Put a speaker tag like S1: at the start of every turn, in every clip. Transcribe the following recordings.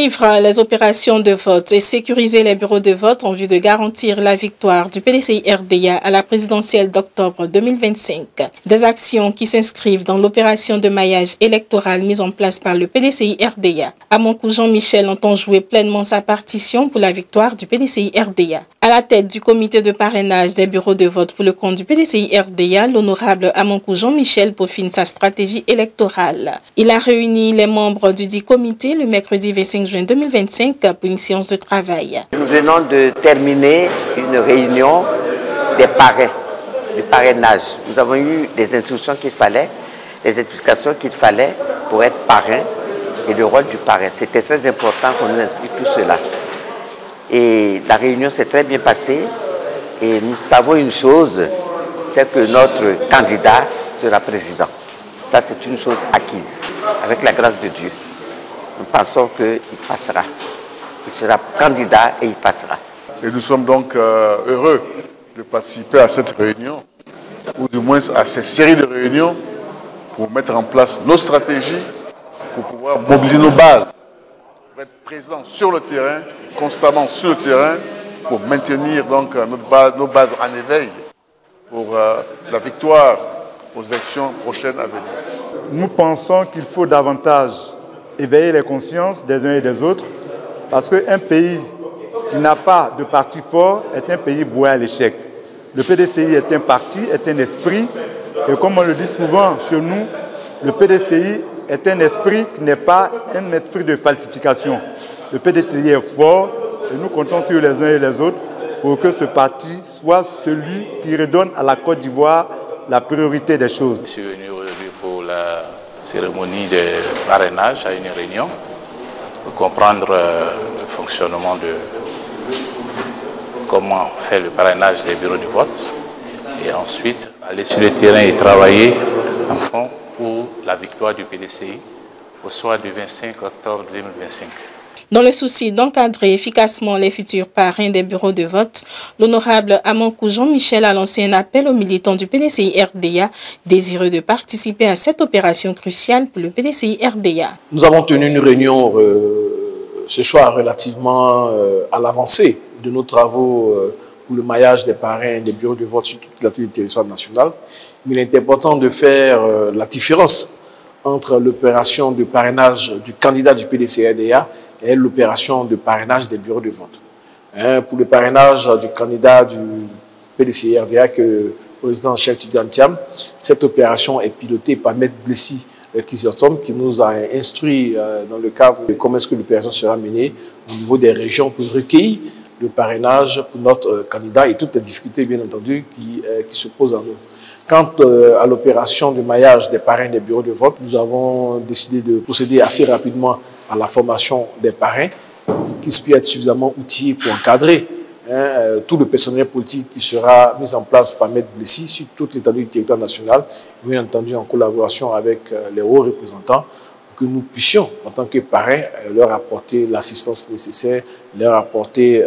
S1: Suivre les opérations de vote et sécuriser les bureaux de vote en vue de garantir la victoire du PDCI-RDA à la présidentielle d'octobre 2025. Des actions qui s'inscrivent dans l'opération de maillage électoral mise en place par le PDCI-RDA. Amankou Jean-Michel entend jouer pleinement sa partition pour la victoire du PDCI-RDA. À la tête du comité de parrainage des bureaux de vote pour le compte du PDCI-RDA, l'honorable Amankou Jean-Michel peaufine sa stratégie électorale. Il a réuni les membres du dit comité le mercredi 25 juin 2025 pour une séance de travail.
S2: Nous venons de terminer une réunion des parrains, du parrainage. Nous avons eu des instructions qu'il fallait, des explications qu'il fallait pour être parrain et le rôle du parrain. C'était très important qu'on nous explique tout cela. Et la réunion s'est très bien passée et nous savons une chose, c'est que notre candidat sera président. Ça, c'est une chose acquise, avec la grâce de Dieu. Nous pensons qu'il passera. Il sera candidat et il passera.
S3: Et nous sommes donc heureux de participer à cette réunion, ou du moins à cette série de réunions, pour mettre en place nos stratégies, pour pouvoir mobiliser nos bases, pour être présents sur le terrain, constamment sur le terrain, pour maintenir donc nos bases en éveil pour la victoire aux élections prochaines à venir.
S4: Nous pensons qu'il faut davantage éveiller les consciences des uns et des autres, parce qu'un pays qui n'a pas de parti fort est un pays voué à l'échec. Le PDCI est un parti, est un esprit, et comme on le dit souvent chez nous, le PDCI est un esprit qui n'est pas un esprit de falsification. Le PDCI est fort, et nous comptons sur les uns et les autres pour que ce parti soit celui qui redonne à la Côte d'Ivoire la priorité des choses.
S5: Je suis venu aujourd'hui pour la cérémonie de parrainage à une réunion pour comprendre le fonctionnement de comment faire le parrainage des bureaux de vote et ensuite aller sur le terrain et travailler en fond pour la victoire du PDCI au soir du 25 octobre 2025.
S1: Dans le souci d'encadrer efficacement les futurs parrains des bureaux de vote, l'honorable Amankou Jean-Michel a lancé un appel aux militants du PDCI-RDA désireux de participer à cette opération cruciale pour le PDCI-RDA.
S6: Nous avons tenu une réunion ce soir relativement à l'avancée de nos travaux pour le maillage des parrains des bureaux de vote sur toute la territoire national. Mais il est important de faire la différence entre l'opération de parrainage du candidat du PDCI-RDA et l'opération de parrainage des bureaux de vote. Pour le parrainage du candidat du PDCI-RDA, que le président Cheikh Tidiane Thiam, cette opération est pilotée par Maître Blessi Kizertom, qui nous a instruit dans le cadre de comment est-ce que l'opération sera menée au niveau des régions pour recueillir le parrainage pour notre candidat et toutes les difficultés, bien entendu, qui se posent à nous. Quant à l'opération de maillage des parrains des bureaux de vote, nous avons décidé de procéder assez rapidement à la formation des parrains qui puissent être suffisamment outillés pour encadrer tout le personnel politique qui sera mis en place par Maître Blessi sur toute l'étendue du territoire national, bien entendu en collaboration avec les hauts représentants, pour que nous puissions, en tant que parrains, leur apporter l'assistance nécessaire, leur apporter,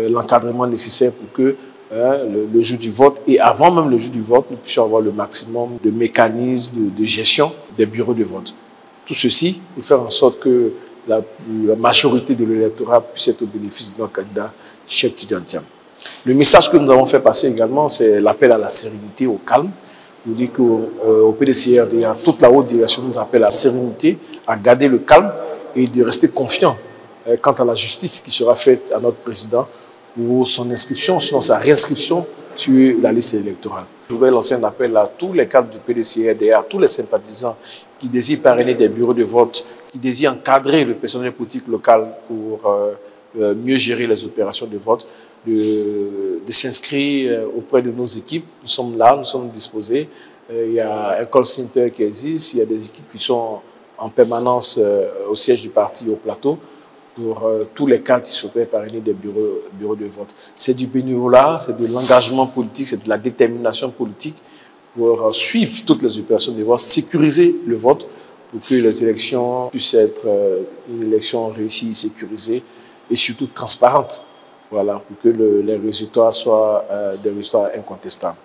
S6: l'encadrement nécessaire pour que le jour du vote et avant même le jour du vote, nous puissions avoir le maximum de mécanismes de gestion des bureaux de vote. Tout ceci pour faire en sorte que la majorité de l'électorat puisse être au bénéfice de notre candidat, Cheikh Tidiane Thiam. Le message que nous avons fait passer également, c'est l'appel à la sérénité, au calme. Nous dit qu'au PDCI-RDA, toute la haute direction nous appelle à la sérénité, à garder le calme et de rester confiant quant à la justice qui sera faite à notre président pour son inscription, sinon sa réinscription sur la liste électorale. Je voudrais lancer un appel à tous les cadres du PDCI-RDA, à tous les sympathisants qui désirent parrainer des bureaux de vote, qui désirent encadrer le personnel politique local pour mieux gérer les opérations de vote, de s'inscrire auprès de nos équipes. Nous sommes là, nous sommes disposés. Il y a un call center qui existe, il y a des équipes qui sont en permanence au siège du parti au plateau pour tous les cadres qui souhaitent parrainer des bureaux de vote. C'est du bénévolat, c'est de l'engagement politique, c'est de la détermination politique pour suivre toutes les opérations de vote, sécuriser le vote pour que les élections puissent être une élection réussie, sécurisée et surtout transparente. Voilà, pour que les résultats soient des résultats incontestables.